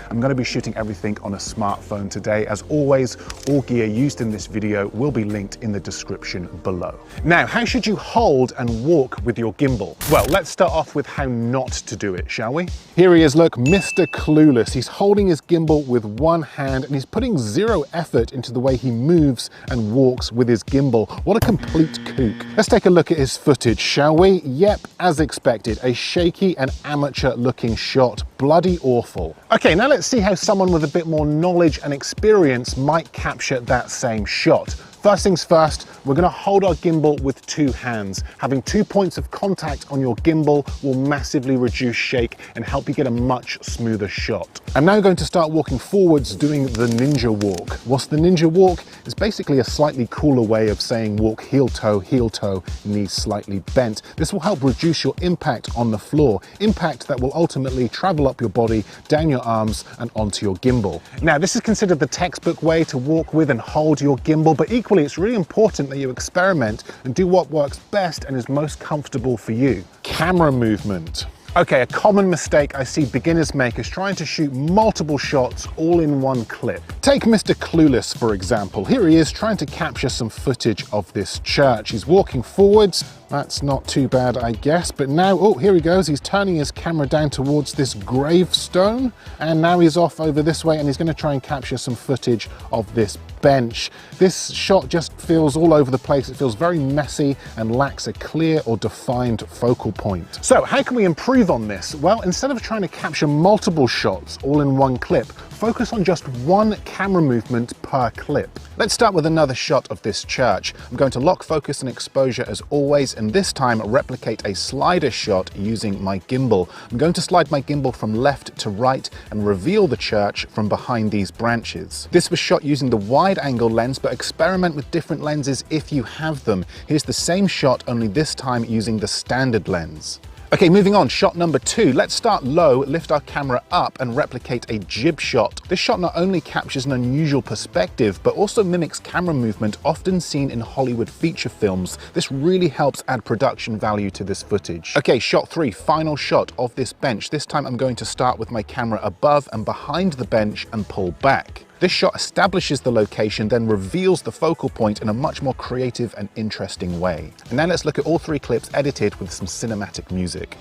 I'm going to be shooting everything on a smartphone today. As always, all gear used in this video will be linked in the description below. Now, how should you hold and walk with your gimbal? Well, let's start off with how not to do it, shall we? Here he is, look, Mr. Clueless. He's holding his gimbal with one hand and he's putting zero effort into the way he moves and walks with his gimbal. What a complete kook. Let's take a look at his footage, shall we? Yep, as expected, a shaky and amateur looking shot. Bloody awful. Okay, now let's see how someone with a bit more knowledge and experience might capture that same shot. First things first, we're going to hold our gimbal with two hands. Having 2 points of contact on your gimbal will massively reduce shake and help you get a much smoother shot. I'm now going to start walking forwards doing the ninja walk. What's the ninja walk? It's basically a slightly cooler way of saying walk heel toe, knees slightly bent. This will help reduce your impact on the floor, impact that will ultimately travel up your body, down your arms and onto your gimbal. Now, this is considered the textbook way to walk with and hold your gimbal, but equally it's really important that you experiment and do what works best and is most comfortable for you. Camera movement. Okay, a common mistake I see beginners make is trying to shoot multiple shots all in one clip. Take Mr. Clueless, for example. Here he is trying to capture some footage of this church. He's walking forwards. That's not too bad, I guess. But now, oh, here he goes. He's turning his camera down towards this gravestone. And now he's off over this way and he's going to try and capture some footage of this bench. This shot just feels all over the place. It feels very messy and lacks a clear or defined focal point. So how can we improve on this? Well, instead of trying to capture multiple shots all in one clip, focus on just one camera movement per clip. Let's start with another shot of this church. I'm going to lock focus and exposure as always, and this time replicate a slider shot using my gimbal. I'm going to slide my gimbal from left to right and reveal the church from behind these branches. This was shot using the wide angle lens, but experiment with different lenses if you have them. Here's the same shot, only this time using the standard lens. Okay, moving on, shot number 2. Let's start low, lift our camera up and replicate a jib shot. This shot not only captures an unusual perspective, but also mimics camera movement often seen in Hollywood feature films. This really helps add production value to this footage. Okay, shot 3, final shot of this bench. This time I'm going to start with my camera above and behind the bench and pull back. This shot establishes the location, then reveals the focal point in a much more creative and interesting way. And now let's look at all 3 clips edited with some cinematic music.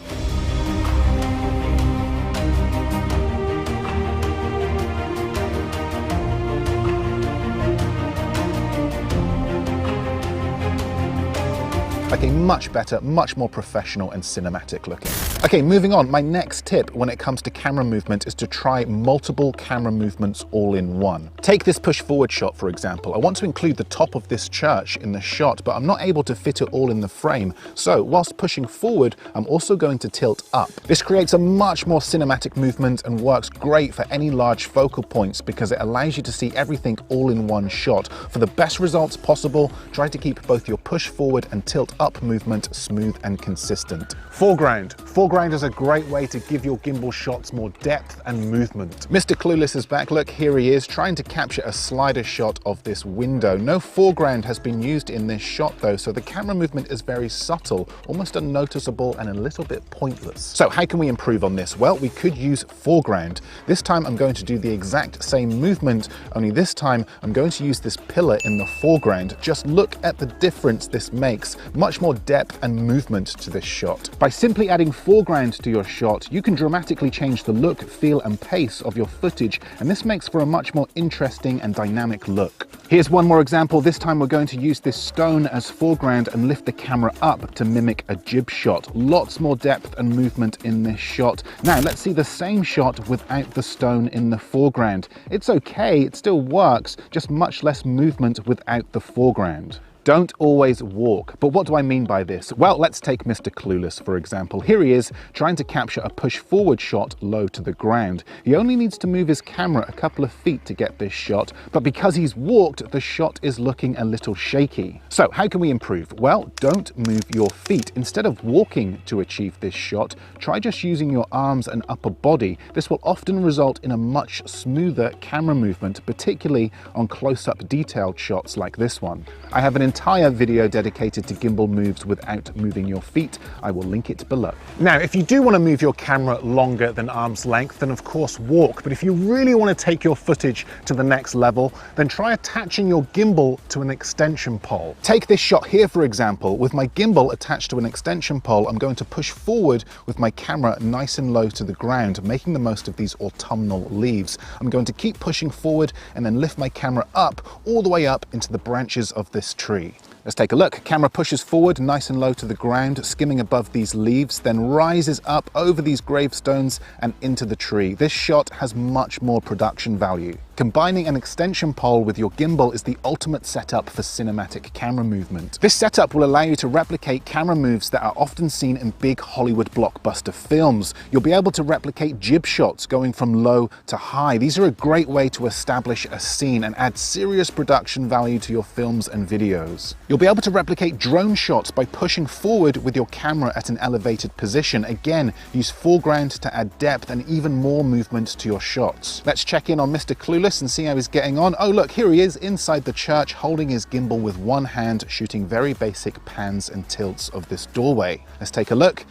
Okay, much better, much more professional and cinematic looking. Okay, moving on, my next tip when it comes to camera movement is to try multiple camera movements all in one. Take this push forward shot, for example. I want to include the top of this church in the shot, but I'm not able to fit it all in the frame. So whilst pushing forward, I'm also going to tilt up. This creates a much more cinematic movement and works great for any large focal points because it allows you to see everything all in one shot. For the best results possible, try to keep both your push forward and tilt up movement smooth and consistent. Foreground. Foreground is a great way to give your gimbal shots more depth and movement. Mr. Clueless is back. Look, here he is trying to capture a slider shot of this window. No foreground has been used in this shot though, so the camera movement is very subtle, almost unnoticeable and a little bit pointless. So how can we improve on this? Well, we could use foreground. This time I'm going to do the exact same movement, only this time I'm going to use this pillar in the foreground. Just look at the difference this makes. Much more depth and movement to this shot. By simply adding foreground to your shot, you can dramatically change the look, feel and pace of your footage, and this makes for a much more interesting and dynamic look. Here's one more example. This time we're going to use this stone as foreground and lift the camera up to mimic a jib shot. Lots more depth and movement in this shot. Now let's see the same shot without the stone in the foreground. It's okay, it still works, just much less movement without the foreground. Don't always walk. But what do I mean by this? Well, let's take Mr. Clueless, for example. Here he is trying to capture a push forward shot low to the ground. He only needs to move his camera a couple of feet to get this shot, but because he's walked, the shot is looking a little shaky. So how can we improve? Well, don't move your feet. Instead of walking to achieve this shot, try just using your arms and upper body. This will often result in a much smoother camera movement, particularly on close-up detailed shots like this one. I have an entire video dedicated to gimbal moves without moving your feet. I will link it below. Now, if you do want to move your camera longer than arm's length, then of course walk. But if you really want to take your footage to the next level, then try attaching your gimbal to an extension pole. Take this shot here, for example. With my gimbal attached to an extension pole, I'm going to push forward with my camera nice and low to the ground, making the most of these autumnal leaves. I'm going to keep pushing forward and then lift my camera up, all the way up into the branches of this tree. Let's take a look. Camera pushes forward nice and low to the ground, skimming above these leaves, then rises up over these gravestones and into the tree. This shot has much more production value. Combining an extension pole with your gimbal is the ultimate setup for cinematic camera movement. This setup will allow you to replicate camera moves that are often seen in big Hollywood blockbuster films. You'll be able to replicate jib shots going from low to high. These are a great way to establish a scene and add serious production value to your films and videos. You'll be able to replicate drone shots by pushing forward with your camera at an elevated position. Again, use foreground to add depth and even more movement to your shots. Let's check in on Mr. Clueless and see how he's getting on. Oh look, here he is inside the church holding his gimbal with one hand, shooting very basic pans and tilts of this doorway. Let's take a look.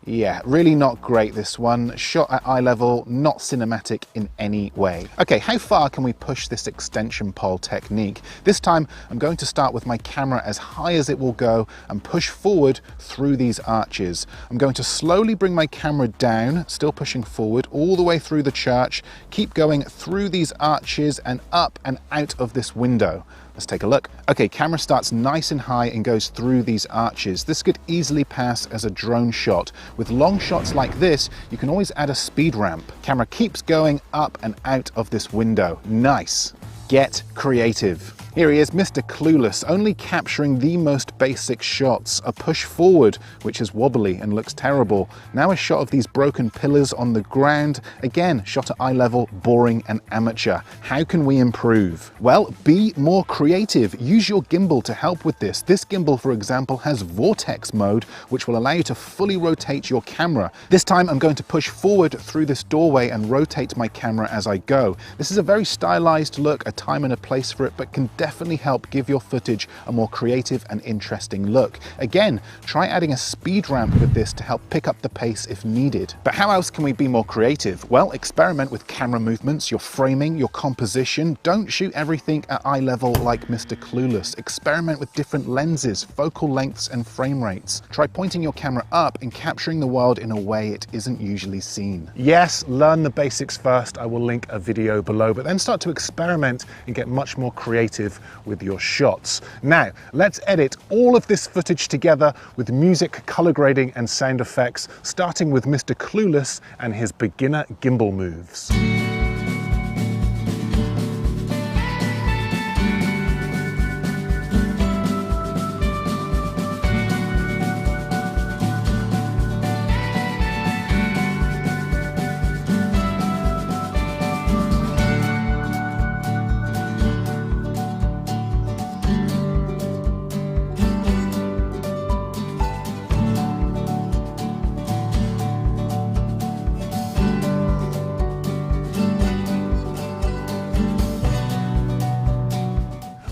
Yeah, really not great, this one. Shot at eye level, not cinematic in any way. Okay, how far can we push this extension pole technique? This time, I'm going to start with my camera as high as it will go and push forward through these arches. I'm going to slowly bring my camera down, still pushing forward all the way through the church, keep going through these arches and up and out of this window. Let's take a look. Okay, camera starts nice and high and goes through these arches. This could easily pass as a drone shot. With long shots like this, you can always add a speed ramp. Camera keeps going up and out of this window. Nice. Get creative. Here he is, Mr. Clueless, only capturing the most basic shots. A push forward, which is wobbly and looks terrible. Now a shot of these broken pillars on the ground. Again, shot at eye level, boring and amateur. How can we improve? Well, be more creative. Use your gimbal to help with this. This gimbal, for example, has vortex mode, which will allow you to fully rotate your camera. This time I'm going to push forward through this doorway and rotate my camera as I go. This is a very stylized look, a time and a place for it, but can definitely help give your footage a more creative and interesting look. Again, try adding a speed ramp with this to help pick up the pace if needed. But how else can we be more creative? Well, experiment with camera movements, your framing, your composition. Don't shoot everything at eye level like Mr. Clueless. Experiment with different lenses, focal lengths and frame rates. Try pointing your camera up and capturing the world in a way it isn't usually seen. Yes, learn the basics first. I will link a video below, but then start to experiment and get much more creative with your shots. Now, let's edit all of this footage together with music, color grading and sound effects, starting with Mr. Clueless and his beginner gimbal moves.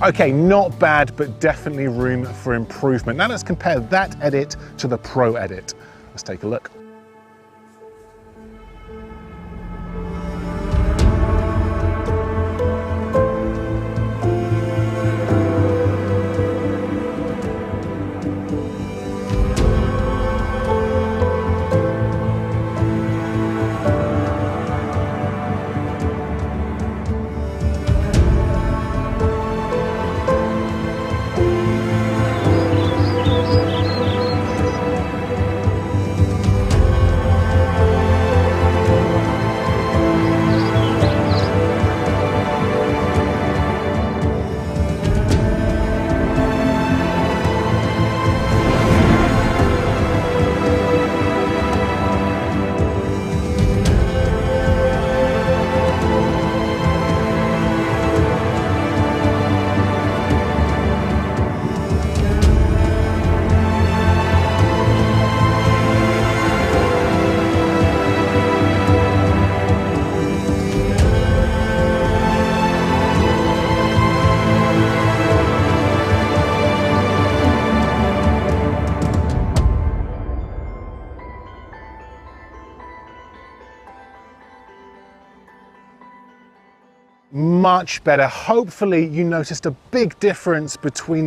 Okay, not bad, but definitely room for improvement. Now let's compare that edit to the pro edit. Let's take a look. Much better. Hopefully you noticed a big difference between